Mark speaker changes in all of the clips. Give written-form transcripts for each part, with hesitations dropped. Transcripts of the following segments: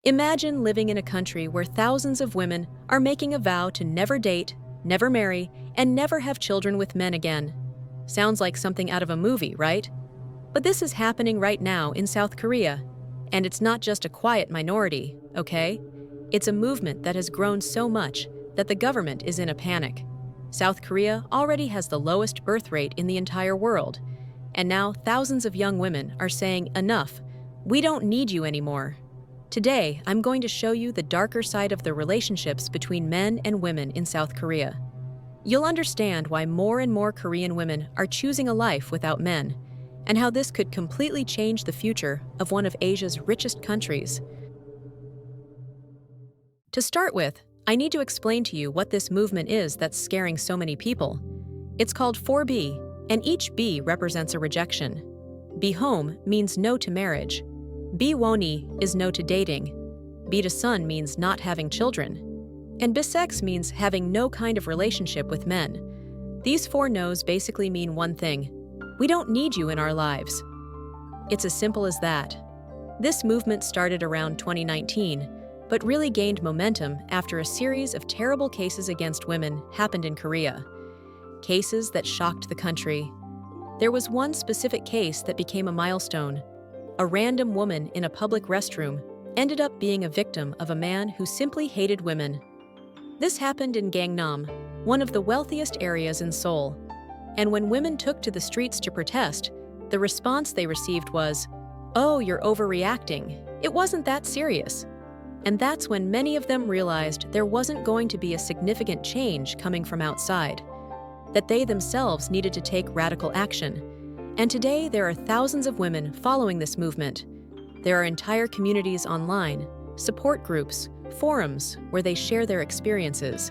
Speaker 1: Imagine living in a country where thousands of women are making a vow to never date, never marry, and never have children with men again. Sounds like something out of a movie, right? But this is happening right now in South Korea. And it's not just a quiet minority, okay? It's a movement that has grown so much that the government is in a panic. South Korea already has the lowest birth rate in the entire world. And now thousands of young women are saying, enough, we don't need you anymore. Today, I'm going to show you the darker side of the relationships between men and women in South Korea. You'll understand why more and more Korean women are choosing a life without men, and how this could completely change the future of one of Asia's richest countries. To start with, I need to explain to you what this movement is that's scaring so many people. It's called 4B, and each B represents a rejection. Bihome means no to marriage. Biwoni is no to dating. B to son means not having children. And bisex means having no kind of relationship with men. These four no's basically mean one thing: we don't need you in our lives. It's as simple as that. This movement started around 2019, but really gained momentum after a series of terrible cases against women happened in Korea. Cases that shocked the country. There was one specific case that became a milestone. A random woman in a public restroom ended up being a victim of a man who simply hated women. This happened in Gangnam, one of the wealthiest areas in Seoul. And when women took to the streets to protest, the response they received was, "Oh, you're overreacting. It wasn't that serious." And that's when many of them realized there wasn't going to be a significant change coming from outside, that they themselves needed to take radical action. And today, there are thousands of women following this movement. There are entire communities online, support groups, forums where they share their experiences.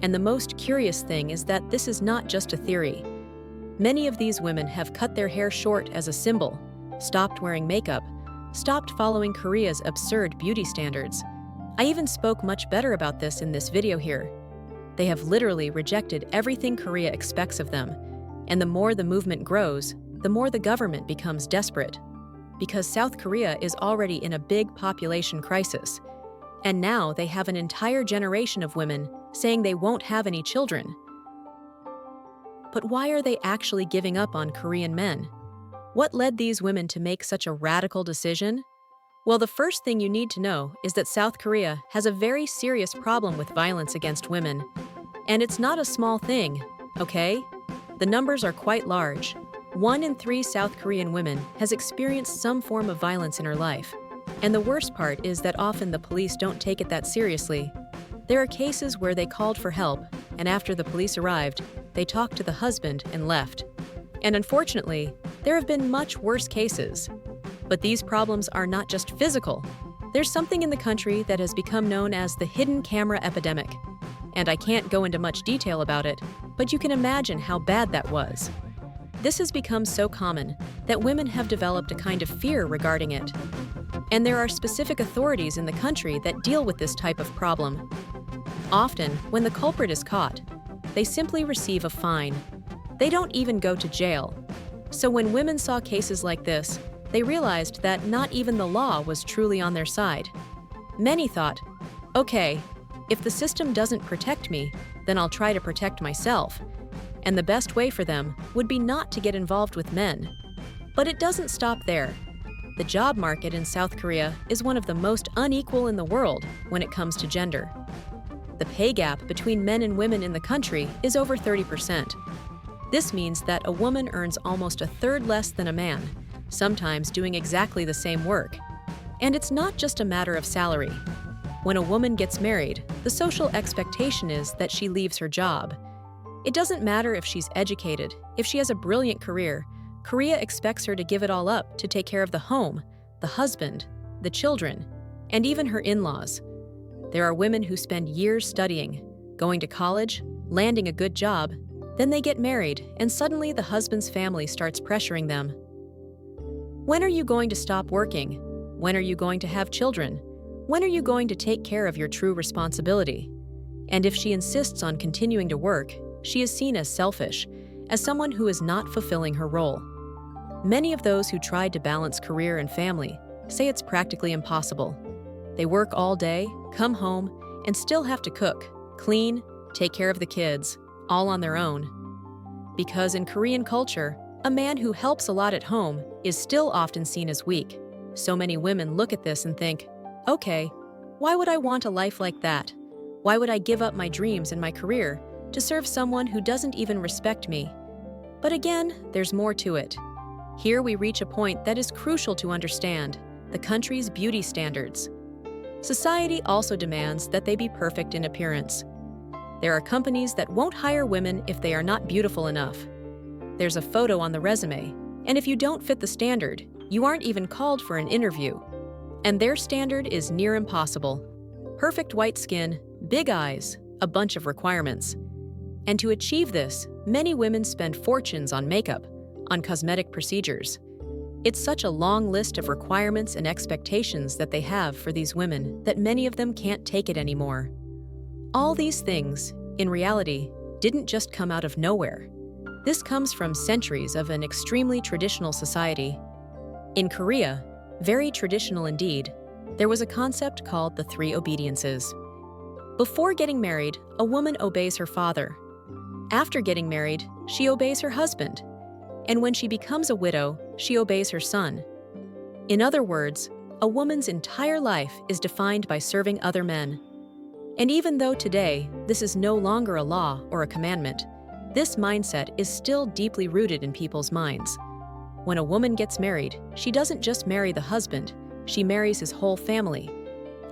Speaker 1: And the most curious thing is that this is not just a theory. Many of these women have cut their hair short as a symbol, stopped wearing makeup, stopped following Korea's absurd beauty standards. I even spoke much better about this in this video here. They have literally rejected everything Korea expects of them. And the more the movement grows, the more the government becomes desperate. Because South Korea is already in a big population crisis. And now they have an entire generation of women saying they won't have any children. But why are they actually giving up on Korean men? What led these women to make such a radical decision? Well, the first thing you need to know is that South Korea has a very serious problem with violence against women. And it's not a small thing, okay? The numbers are quite large. 1 in 3 South Korean women has experienced some form of violence in her life. And the worst part is that often the police don't take it that seriously. There are cases where they called for help, and after the police arrived, they talked to the husband and left. And unfortunately, there have been much worse cases. But these problems are not just physical. There's something in the country that has become known as the hidden camera epidemic. And I can't go into much detail about it, but you can imagine how bad that was. This has become so common that women have developed a kind of fear regarding it. And there are specific authorities in the country that deal with this type of problem. Often, when the culprit is caught, they simply receive a fine. They don't even go to jail. So when women saw cases like this, they realized that not even the law was truly on their side. Many thought, okay, if the system doesn't protect me, then I'll try to protect myself. And the best way for them would be not to get involved with men. But it doesn't stop there. The job market in South Korea is one of the most unequal in the world when it comes to gender. The pay gap between men and women in the country is over 30%. This means that a woman earns almost a third less than a man, sometimes doing exactly the same work. And it's not just a matter of salary. When a woman gets married, the social expectation is that she leaves her job. It doesn't matter if she's educated, if she has a brilliant career, Korea expects her to give it all up to take care of the home, the husband, the children, and even her in-laws. There are women who spend years studying, going to college, landing a good job, then they get married, and suddenly the husband's family starts pressuring them. When are you going to stop working? When are you going to have children? When are you going to take care of your true responsibility? And if she insists on continuing to work, she is seen as selfish, as someone who is not fulfilling her role. Many of those who tried to balance career and family say it's practically impossible. They work all day, come home, and still have to cook, clean, take care of the kids, all on their own. Because in Korean culture, a man who helps a lot at home is still often seen as weak. So many women look at this and think, okay, why would I want a life like that? Why would I give up my dreams and my career to serve someone who doesn't even respect me? But again, there's more to it. Here we reach a point that is crucial to understand: the country's beauty standards. Society also demands that they be perfect in appearance. There are companies that won't hire women if they are not beautiful enough. There's a photo on the resume, and if you don't fit the standard, you aren't even called for an interview. And their standard is near impossible. Perfect white skin, big eyes, a bunch of requirements. And to achieve this, many women spend fortunes on makeup, on cosmetic procedures. It's such a long list of requirements and expectations that they have for these women that many of them can't take it anymore. All these things, in reality, didn't just come out of nowhere. This comes from centuries of an extremely traditional society. In Korea, very traditional indeed, there was a concept called the three obediences. Before getting married, a woman obeys her father. After getting married, she obeys her husband. And when she becomes a widow, she obeys her son. In other words, a woman's entire life is defined by serving other men. And even though today this is no longer a law or a commandment, this mindset is still deeply rooted in people's minds. When a woman gets married, she doesn't just marry the husband, she marries his whole family.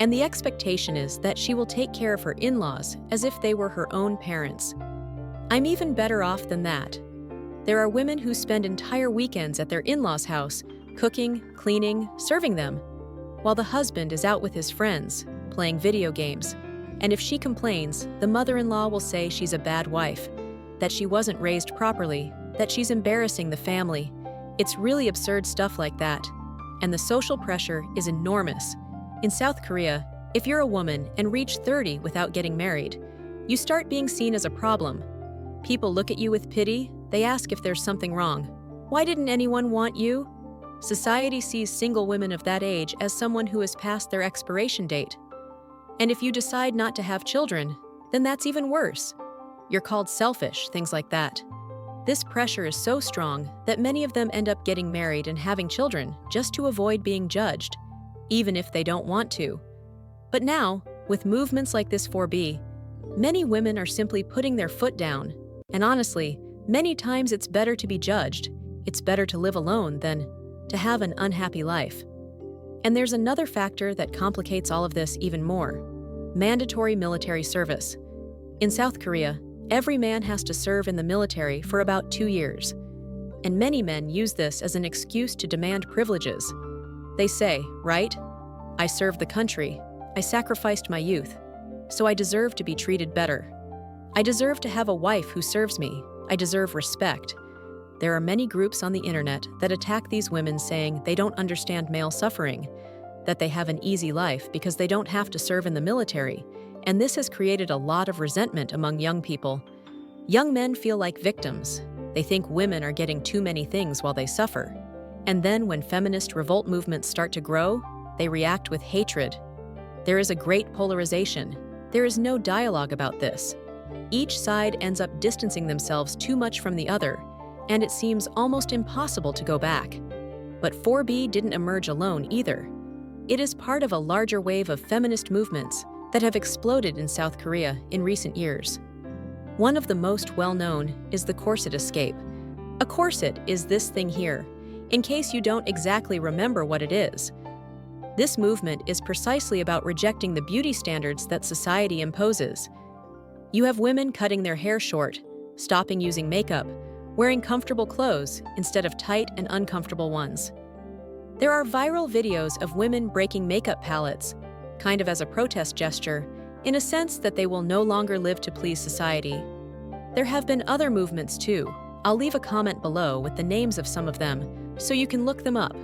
Speaker 1: And the expectation is that she will take care of her in-laws as if they were her own parents. I'm even better off than that. There are women who spend entire weekends at their in-laws' house, cooking, cleaning, serving them, while the husband is out with his friends, playing video games. And if she complains, the mother-in-law will say she's a bad wife, that she wasn't raised properly, that she's embarrassing the family. It's really absurd stuff like that. And the social pressure is enormous. In South Korea, if you're a woman and reach 30 without getting married, you start being seen as a problem. People look at you with pity, they ask if there's something wrong. Why didn't anyone want you? Society sees single women of that age as someone who has passed their expiration date. And if you decide not to have children, then that's even worse. You're called selfish, things like that. This pressure is so strong that many of them end up getting married and having children just to avoid being judged, even if they don't want to. But now, with movements like this 4B, many women are simply putting their foot down. And honestly, many times it's better to be judged. It's better to live alone than to have an unhappy life. And there's another factor that complicates all of this even more: mandatory military service. In South Korea, every man has to serve in the military for about 2 years. And many men use this as an excuse to demand privileges. They say, right? I served the country. I sacrificed my youth. So I deserve to be treated better. I deserve to have a wife who serves me. I deserve respect. There are many groups on the internet that attack these women, saying they don't understand male suffering, that they have an easy life because they don't have to serve in the military, and this has created a lot of resentment among young people. Young men feel like victims. They think women are getting too many things while they suffer. And then when feminist revolt movements start to grow, they react with hatred. There is a great polarization. There is no dialogue about this. Each side ends up distancing themselves too much from the other, and it seems almost impossible to go back. But 4B didn't emerge alone either. It is part of a larger wave of feminist movements that have exploded in South Korea in recent years. One of the most well-known is the corset escape. A corset is this thing here, in case you don't exactly remember what it is. This movement is precisely about rejecting the beauty standards that society imposes. You have women cutting their hair short, stopping using makeup, wearing comfortable clothes instead of tight and uncomfortable ones. There are viral videos of women breaking makeup palettes, kind of as a protest gesture, in a sense that they will no longer live to please society. There have been other movements too. I'll leave a comment below with the names of some of them, so you can look them up.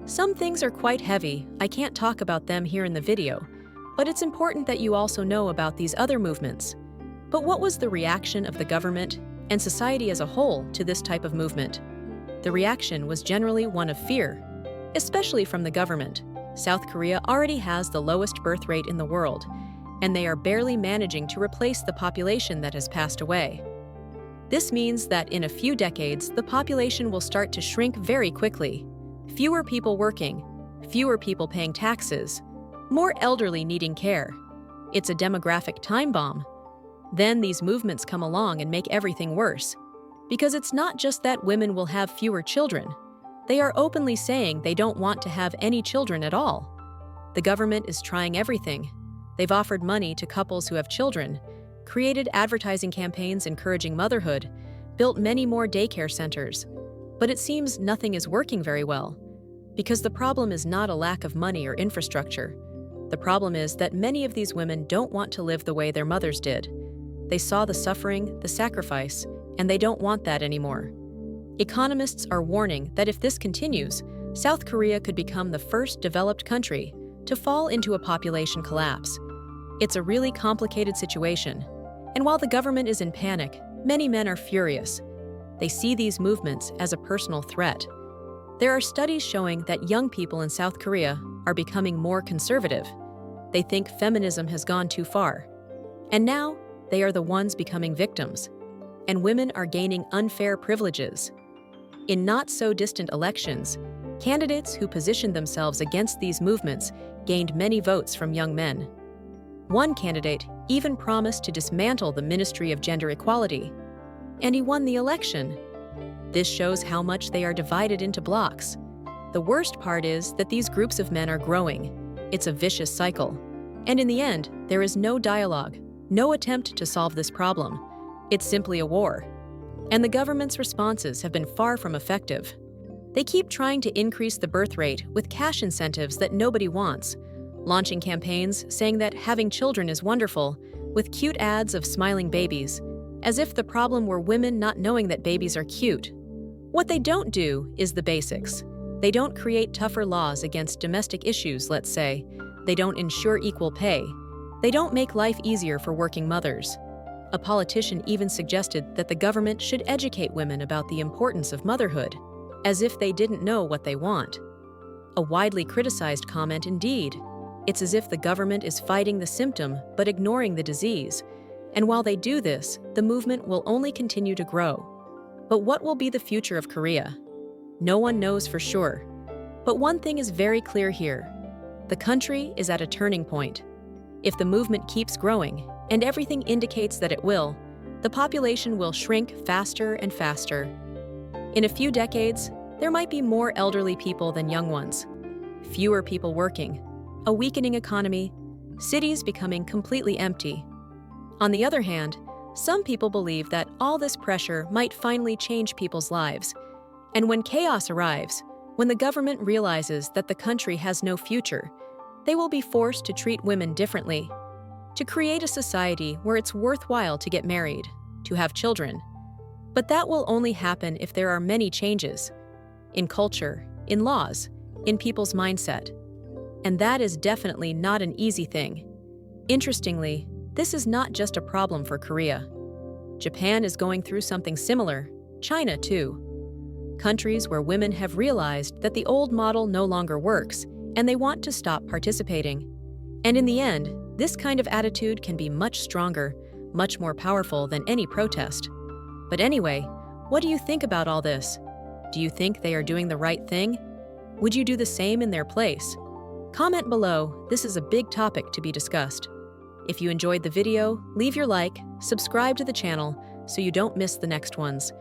Speaker 1: Some things are quite heavy, I can't talk about them here in the video, but it's important that you also know about these other movements. But what was the reaction of the government and society as a whole to this type of movement? The reaction was generally one of fear, especially from the government. South Korea already has the lowest birth rate in the world, and they are barely managing to replace the population that has passed away. This means that in a few decades, the population will start to shrink very quickly. Fewer people working, fewer people paying taxes, more elderly needing care. It's a demographic time bomb. Then these movements come along and make everything worse. Because it's not just that women will have fewer children. They are openly saying they don't want to have any children at all. The government is trying everything. They've offered money to couples who have children, created advertising campaigns encouraging motherhood, built many more daycare centers. But it seems nothing is working very well. Because the problem is not a lack of money or infrastructure. The problem is that many of these women don't want to live the way their mothers did. They saw the suffering, the sacrifice, and they don't want that anymore. Economists are warning that if this continues, South Korea could become the first developed country to fall into a population collapse. It's a really complicated situation. And while the government is in panic, many men are furious. They see these movements as a personal threat. There are studies showing that young people in South Korea are becoming more conservative. They think feminism has gone too far. And now, they are the ones becoming victims. And women are gaining unfair privileges. In not-so-distant elections, candidates who positioned themselves against these movements gained many votes from young men. One candidate even promised to dismantle the Ministry of Gender Equality, and he won the election. This shows how much they are divided into blocks. The worst part is that these groups of men are growing. It's a vicious cycle. And in the end, there is no dialogue, no attempt to solve this problem. It's simply a war. And the government's responses have been far from effective. They keep trying to increase the birth rate with cash incentives that nobody wants, launching campaigns saying that having children is wonderful, with cute ads of smiling babies, as if the problem were women not knowing that babies are cute. What they don't do is the basics. They don't create tougher laws against domestic issues, let's say. They don't ensure equal pay. They don't make life easier for working mothers. A politician even suggested that the government should educate women about the importance of motherhood, as if they didn't know what they want. A widely criticized comment indeed. It's as if the government is fighting the symptom but ignoring the disease. And while they do this, the movement will only continue to grow. But what will be the future of Korea? No one knows for sure. But one thing is very clear here. The country is at a turning point. If the movement keeps growing, and everything indicates that it will, the population will shrink faster and faster. In a few decades, there might be more elderly people than young ones, fewer people working, a weakening economy, cities becoming completely empty. On the other hand, some people believe that all this pressure might finally change people's lives. And when chaos arrives, when the government realizes that the country has no future, they will be forced to treat women differently, to create a society where it's worthwhile to get married, to have children. But that will only happen if there are many changes in culture, in laws, in people's mindset. And that is definitely not an easy thing. Interestingly, this is not just a problem for Korea. Japan is going through something similar, China too. Countries where women have realized that the old model no longer works and they want to stop participating. And in the end, this kind of attitude can be much stronger, much more powerful than any protest. But anyway, what do you think about all this? Do you think they are doing the right thing? Would you do the same in their place? Comment below. This is a big topic to be discussed. If you enjoyed the video, leave your like, subscribe to the channel so you don't miss the next ones.